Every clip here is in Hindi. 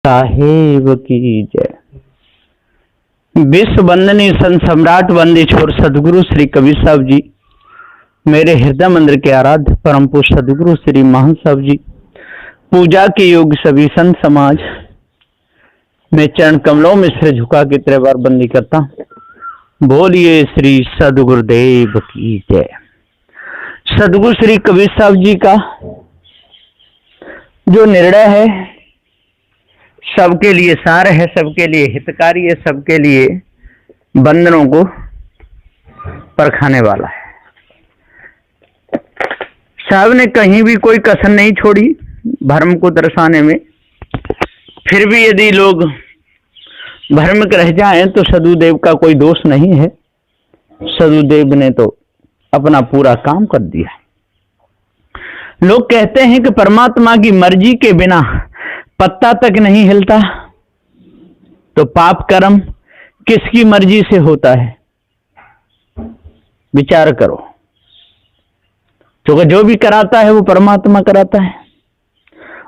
साहेब की जय। विश्व वंदनीय संत सम्राट वंदे छोर सदगुरु श्री कबीर साहब जी, मेरे हृदय मंदिर के आराध्य परम पूज्य सदगुरु श्री महंत साहब जी, पूजा के योग्य सभी संत समाज, मैं चरण कमलों में सिर झुका के 3 बार बंदी करता हूं। बोलिए श्री सदगुरुदेव की जय। सदगुरु श्री कबीर साहब जी का जो निर्णय है सबके लिए सार है, सबके लिए हितकारी है, सबके लिए बंधनों को परखाने वाला है। साहब ने कहीं भी कोई कसर नहीं छोड़ी भ्रम को दर्शाने में। फिर भी यदि लोग भ्रमिक रह जाएं तो सदगुरुदेव का कोई दोष नहीं है। सदगुरुदेव ने तो अपना पूरा काम कर दिया। लोग कहते हैं कि परमात्मा की मर्जी के बिना पत्ता तक नहीं हिलता, तो पाप कर्म किसकी मर्जी से होता है? विचार करो। तो जो भी कराता है वो परमात्मा कराता है।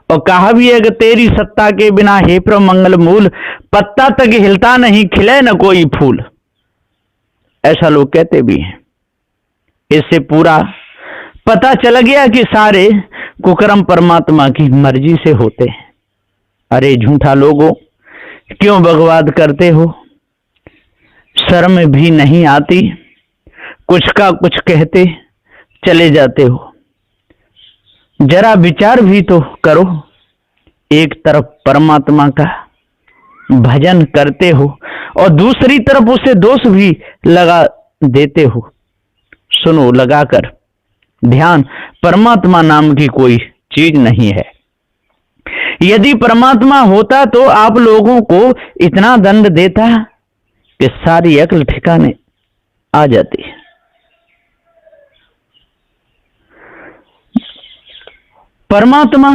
और कहा भी है कि तेरी सत्ता के बिना हे प्रभु मंगल मूल, पत्ता तक हिलता नहीं, खिले न कोई फूल। ऐसा लोग कहते भी हैं। इससे पूरा पता चल गया कि सारे कुकर्म परमात्मा की मर्जी से होते हैं। अरे झूठा लोगों, क्यों बकवाद करते हो? शर्म भी नहीं आती, कुछ का कुछ कहते चले जाते हो। जरा विचार भी तो करो। एक तरफ परमात्मा का भजन करते हो और दूसरी तरफ उसे दोष भी लगा देते हो। सुनो लगाकर ध्यान, परमात्मा नाम की कोई चीज नहीं है। यदि परमात्मा होता तो आप लोगों को इतना दंड देता कि सारी अक्ल ठिकाने आ जाती। परमात्मा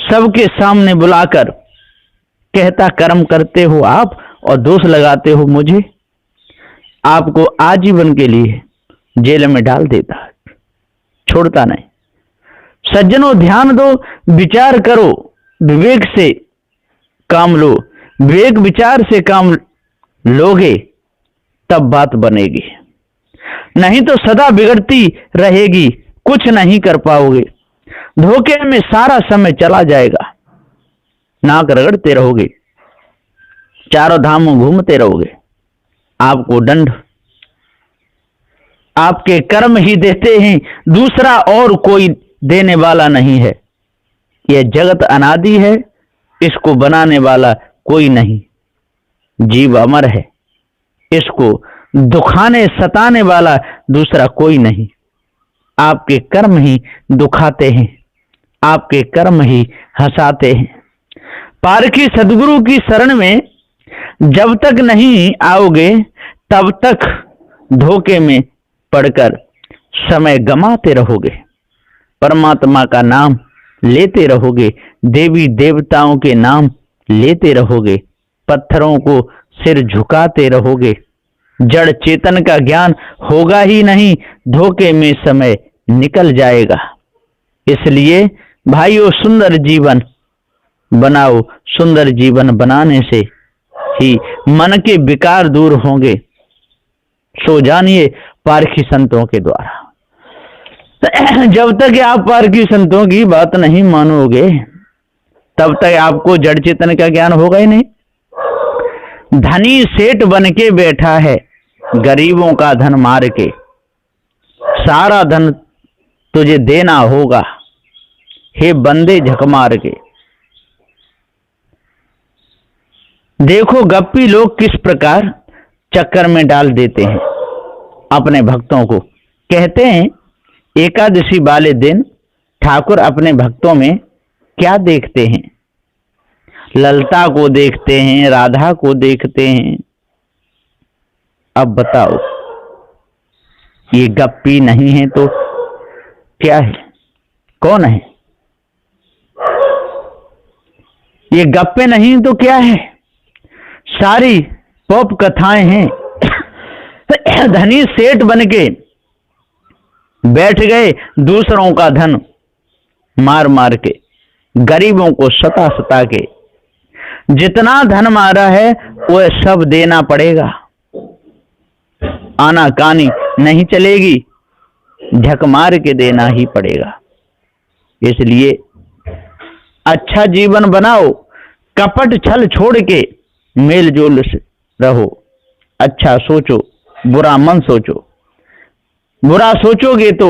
सबके सामने बुलाकर कहता कर्म करते हो आप और दोष लगाते हो मुझे। आपको आजीवन के लिए जेल में डाल देता, छोड़ता नहीं। सज्जनों ध्यान दो, विचार करो, विवेक से काम लो। विवेक विचार से काम लोगे तब बात बनेगी, नहीं तो सदा बिगड़ती रहेगी, कुछ नहीं कर पाओगे। धोखे में सारा समय चला जाएगा, नाक रगड़ते रहोगे, चारों धामों घूमते रहोगे। आपको दंड आपके कर्म ही देते हैं, दूसरा और कोई देने वाला नहीं है। यह जगत अनादि है, इसको बनाने वाला कोई नहीं। जीव अमर है, इसको दुखाने सताने वाला दूसरा कोई नहीं। आपके कर्म ही दुखाते हैं, आपके कर्म ही हंसाते हैं। पारखी सदगुरु की शरण में जब तक नहीं आओगे तब तक धोखे में पड़कर समय गंवाते रहोगे। परमात्मा का नाम लेते रहोगे, देवी देवताओं के नाम लेते रहोगे, पत्थरों को सिर झुकाते रहोगे। जड़ चेतन का ज्ञान होगा ही नहीं, धोखे में समय निकल जाएगा। इसलिए भाइयों, सुंदर जीवन बनाओ। सुंदर जीवन बनाने से ही मन के विकार दूर होंगे। सो जानिए पारखी संतों के द्वारा। जब तक आप पारखी संतों की बात नहीं मानोगे तब तक आपको जड़ चेतन का ज्ञान होगा ही नहीं। धनी सेठ बन के बैठा है, गरीबों का धन मार के। सारा धन तुझे देना होगा, हे बंदे झक मार के। देखो गप्पी लोग किस प्रकार चक्कर में डाल देते हैं अपने भक्तों को। कहते हैं एकादशी वाले दिन ठाकुर अपने भक्तों में क्या देखते हैं? ललता को देखते हैं, राधा को देखते हैं। अब बताओ, ये गप्पी नहीं है तो क्या है? कौन है? ये गप्पे नहीं तो क्या है? सारी पॉप कथाएं हैं। धनी सेठ बन के बैठ गए, दूसरों का धन मार मार के, गरीबों को सता सता के जितना धन मारा है वह सब देना पड़ेगा, आनाकानी नहीं चलेगी, झक मार के देना ही पड़ेगा। इसलिए अच्छा जीवन बनाओ, कपट छल छोड़ के मेल जोल से रहो। अच्छा सोचो, बुरा मन सोचो। बुरा सोचोगे तो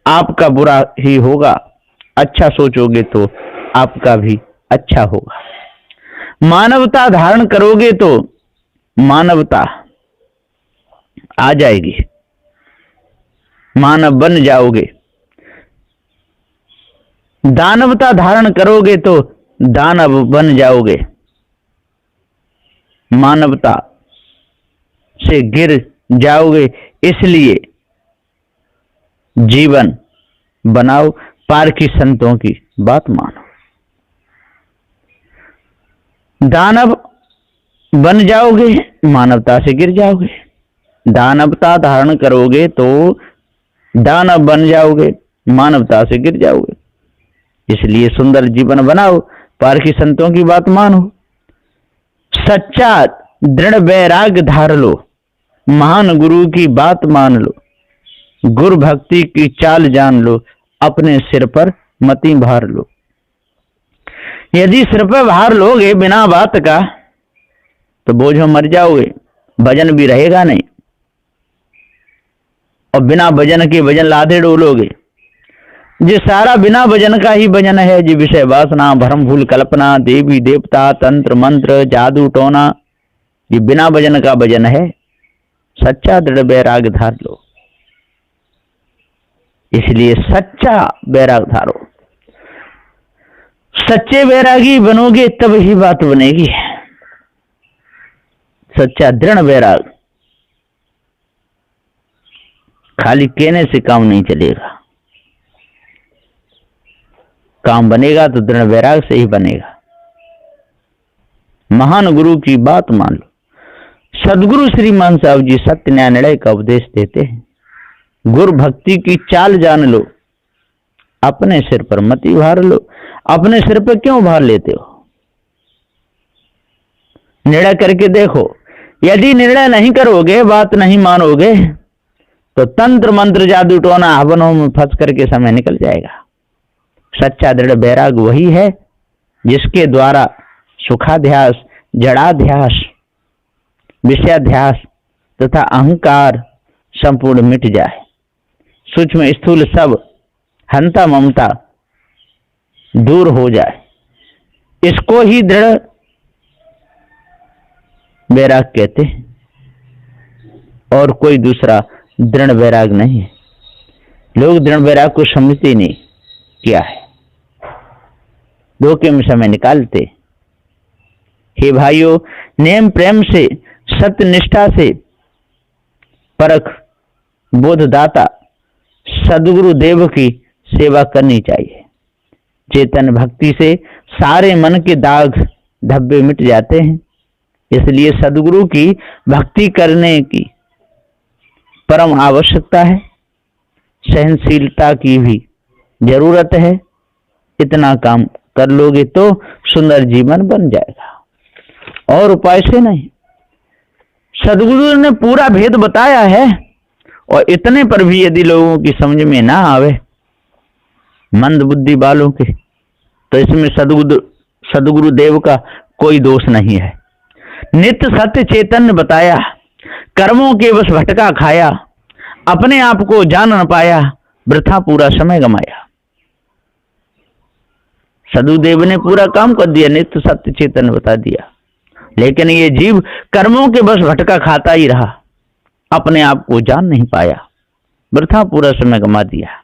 आपका बुरा ही होगा, अच्छा सोचोगे तो आपका भी अच्छा होगा। मानवता धारण करोगे तो मानवता आ जाएगी, मानव बन जाओगे। दानवता धारण करोगे तो दानव बन जाओगे। मानवता से गिर जाओगे। इसलिए जीवन बनाओ, पारखी संतों की बात मानो। दानव बन जाओगे, मानवता से गिर जाओगे। दानवता धारण करोगे तो दानव बन जाओगे, मानवता से गिर जाओगे। इसलिए सुंदर जीवन बनाओ, पारखी संतों की बात मानो। सच्चा दृढ़ वैराग्य धार लो, महान गुरु की बात मान लो। गुरु भक्ति की चाल जान लो, अपने सिर पर मति भार लो। यदि सिर पर भार लोगे बिना बात का तो बोझ में मर जाओगे, वजन भी रहेगा नहीं। और बिना वजन के वजन लादे डोलोगे। ये सारा बिना वजन का ही वजन है। जी विषय वासना, भ्रम भूल कल्पना, देवी देवता, तंत्र मंत्र, जादू टोना, ये बिना वजन का वजन है। सच्चा दृढ़ वैराग्य धार लो। इसलिए सच्चा वैराग धारो। सच्चे वैरागी बनोगे तब ही बात बनेगी। सच्चा दृढ़ वैराग, खाली कहने से काम नहीं चलेगा। काम बनेगा तो दृढ़ वैराग से ही बनेगा। महान गुरु की बात मान लो। सदगुरु श्री मान साहब जी सत्य न्याय निर्णय का उपदेश देते हैं। गुरु भक्ति की चाल जान लो, अपने सिर पर मति भार लो। अपने सिर पर क्यों भार लेते हो? निर्णय करके देखो। यदि निर्णय नहीं करोगे, बात नहीं मानोगे, तो तंत्र मंत्र जादू टोना हवनों में फंस करके समय निकल जाएगा। सच्चा दृढ़ वैराग वही है जिसके द्वारा सुखाध्यास, जड़ाध्यास, विषयाध्यास तथा अहंकार संपूर्ण मिट जाए। सूक्ष्म स्थूल सब हंता ममता दूर हो जाए। इसको ही दृढ़ वैराग कहते हैं, और कोई दूसरा दृढ़ वैराग नहीं है। लोग दृढ़ वैराग को समझते नहीं क्या है, धोखे में समय निकालते। हे भाइयों, नेम प्रेम से, सत्य निष्ठा से परख बोधदाता सदगुरु देव की सेवा करनी चाहिए। चेतन भक्ति से सारे मन के दाग धब्बे मिट जाते हैं। इसलिए सदगुरु की भक्ति करने की परम आवश्यकता है। सहनशीलता की भी जरूरत है। इतना काम कर लोगे तो सुंदर जीवन बन जाएगा, और उपाय से नहीं। सदगुरु ने पूरा भेद बताया है, और इतने पर भी यदि लोगों की समझ में ना आवे, मंद बुद्धि वालों के, तो इसमें सदगुरु देव का कोई दोष नहीं है। नित्य सत्य चैतन्य बताया, कर्मों के बस भटका खाया, अपने आप को जान न पाया, वृथा पूरा समय गमाया। सदगुरुदेव ने पूरा काम कर दिया, नित्य सत्य चेतन बता दिया, लेकिन ये जीव कर्मों के बस भटका खाता ही रहा, अपने आप को जान नहीं पाया, वृथा पूरा समय गमा दिया।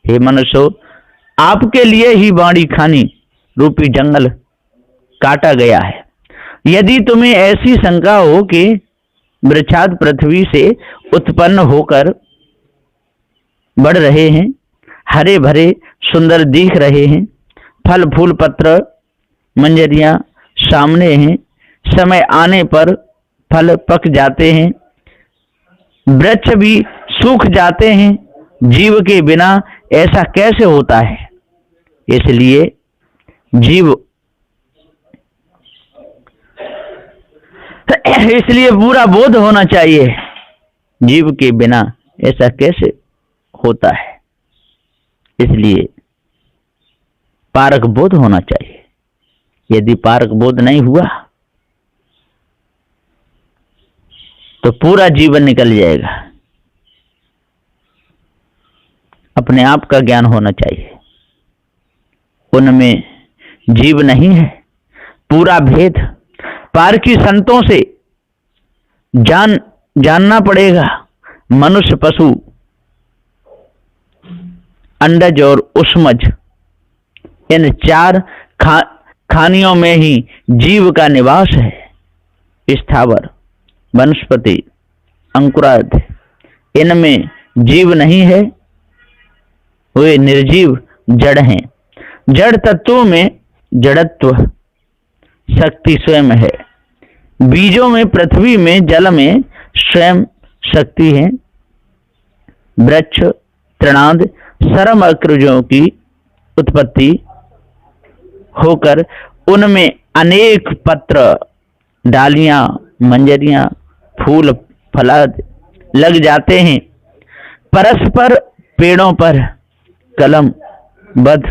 हे मनुष्यों, आपके लिए ही बाड़ी खानी रूपी जंगल काटा गया है। यदि तुम्हें ऐसी शंका हो कि वृक्षाद पृथ्वी से उत्पन्न होकर बढ़ रहे हैं, हरे भरे सुंदर दिख रहे हैं, फल फूल पत्र मंजरियां सामने हैं, समय आने पर फल पक जाते हैं, वृक्ष भी सूख जाते हैं, जीव के बिना ऐसा कैसे होता है? इसलिए जीव इसलिए पूरा बोध होना चाहिए। जीव के बिना ऐसा कैसे होता है, इसलिए पारक बोध होना चाहिए। यदि पारक बोध नहीं हुआ तो पूरा जीवन निकल जाएगा। अपने आप का ज्ञान होना चाहिए, उनमें जीव नहीं है, पूरा भेद पारकी संतों से जानना पड़ेगा। मनुष्य, पशु, अंडज और उष्मज, इन चार खानियों में ही जीव का निवास है। स्थावर, वनस्पति, अंकुरादि, इनमें जीव नहीं है, वे निर्जीव जड़ हैं। जड़ तत्वों में जड़त्व शक्ति स्वयं है। बीजों में, पृथ्वी में, जल में स्वयं शक्ति है। वृक्ष, तृणाद, सरम अक्रजों की उत्पत्ति होकर उनमें अनेक पत्र, डालियां, मंजरियां, फूल, फलाद लग जाते हैं। परस्पर पेड़ों पर कलम बध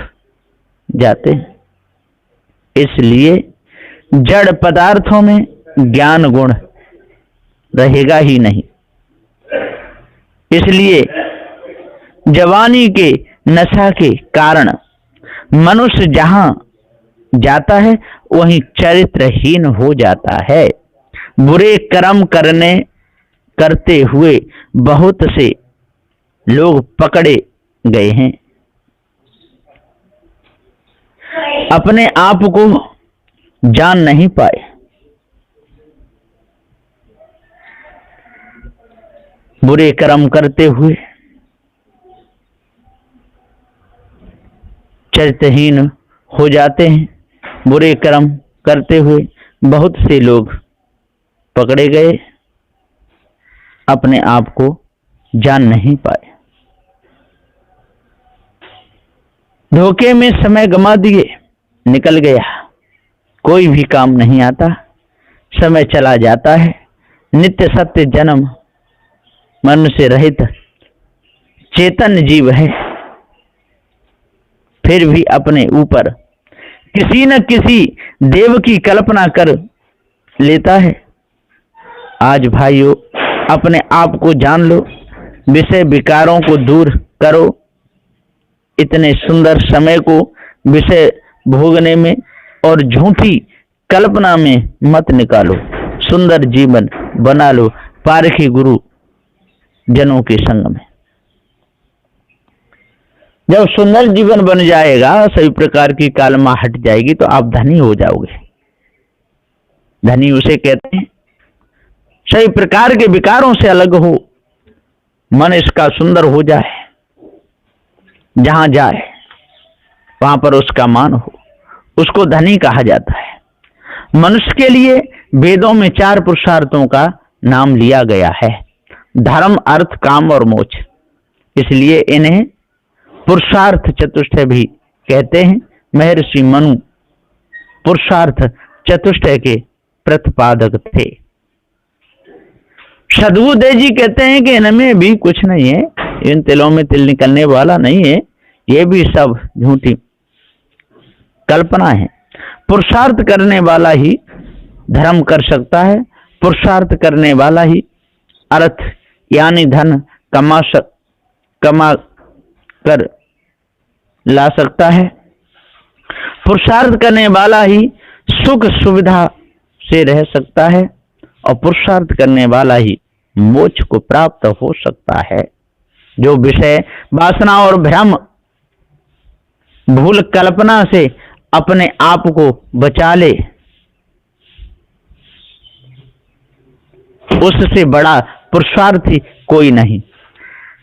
जाते हैं। इसलिए जड़ पदार्थों में ज्ञान गुण रहेगा ही नहीं। इसलिए जवानी के नशा के कारण मनुष्य जहां जाता है वहीं चरित्रहीन हो जाता है। बुरे कर्म करते हुए बहुत से लोग पकड़े गए हैं। अपने आप को जान नहीं पाए। बुरे कर्म करते हुए चरित्रहीन हो जाते हैं। बुरे कर्म करते हुए बहुत से लोग पकड़े गए, अपने आप को जान नहीं पाए। धोखे में समय गमा दिए, निकल गया, कोई भी काम नहीं आता, समय चला जाता है। नित्य सत्य जन्म मनुष्य रहित चेतन जीव है, फिर भी अपने ऊपर किसी न किसी देव की कल्पना कर लेता है। आज भाइयों, अपने आप को जान लो, विषय विकारों को दूर करो। इतने सुंदर समय को विषय भोगने में और झूठी कल्पना में मत निकालो। सुंदर जीवन बना लो पारखी गुरु जनों के संग में। जब सुंदर जीवन बन जाएगा, सभी प्रकार की कालमा हट जाएगी, तो आप धनी हो जाओगे। धनी उसे कहते हैं सभी प्रकार के विकारों से अलग हो, मन इसका सुंदर हो जाए, जहां जाए वहां पर उसका मान हो, उसको धनी कहा जाता है। मनुष्य के लिए वेदों में 4 पुरुषार्थों का नाम लिया गया है, धर्म, अर्थ, काम और मोक्ष। इसलिए इन्हें पुरुषार्थ चतुष्टय भी कहते हैं। महर्षि मनु पुरुषार्थ चतुष्टय के प्रतिपादक थे। सद्बुद्धदेव जी कहते हैं कि इनमें भी कुछ नहीं है, इन तिलों में तिल निकलने वाला नहीं है, ये भी सब झूठी कल्पना है। पुरुषार्थ करने वाला ही धर्म कर सकता है, पुरुषार्थ करने वाला ही अर्थ यानी धन कमा कर ला सकता है, पुरुषार्थ करने वाला ही सुख सुविधा से रह सकता है, और पुरुषार्थ करने वाला ही मोक्ष को प्राप्त हो सकता है। जो विषय वासना और भ्रम भूल कल्पना से अपने आप को बचा ले, उससे बड़ा पुरुषार्थी कोई नहीं।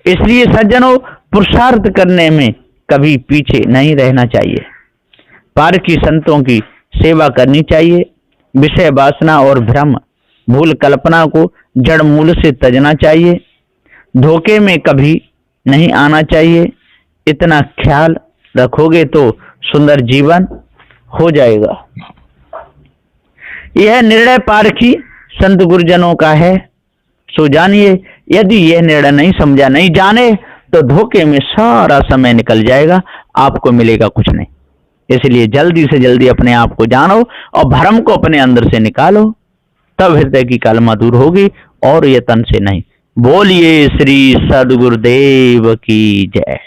इसलिए सज्जनों, पुरुषार्थ करने में कभी पीछे नहीं रहना चाहिए। पारकी संतों की सेवा करनी चाहिए। विषय वासना और भ्रम भूल कल्पना को जड़ मूल से तजना चाहिए। धोखे में कभी नहीं आना चाहिए। इतना ख्याल रखोगे तो सुंदर जीवन हो जाएगा। यह निर्णय पारखी संत गुरुजनों का है। सो जानिए, यदि यह निर्णय नहीं समझा, नहीं जाने, तो धोखे में सारा समय निकल जाएगा, आपको मिलेगा कुछ नहीं। इसलिए जल्दी से जल्दी अपने आप को जानो और भ्रम को अपने अंदर से निकालो, तब हृदय की कलमा दूर होगी और ये तन से नहीं। बोलिए श्री सद्गुरुदेव की जय।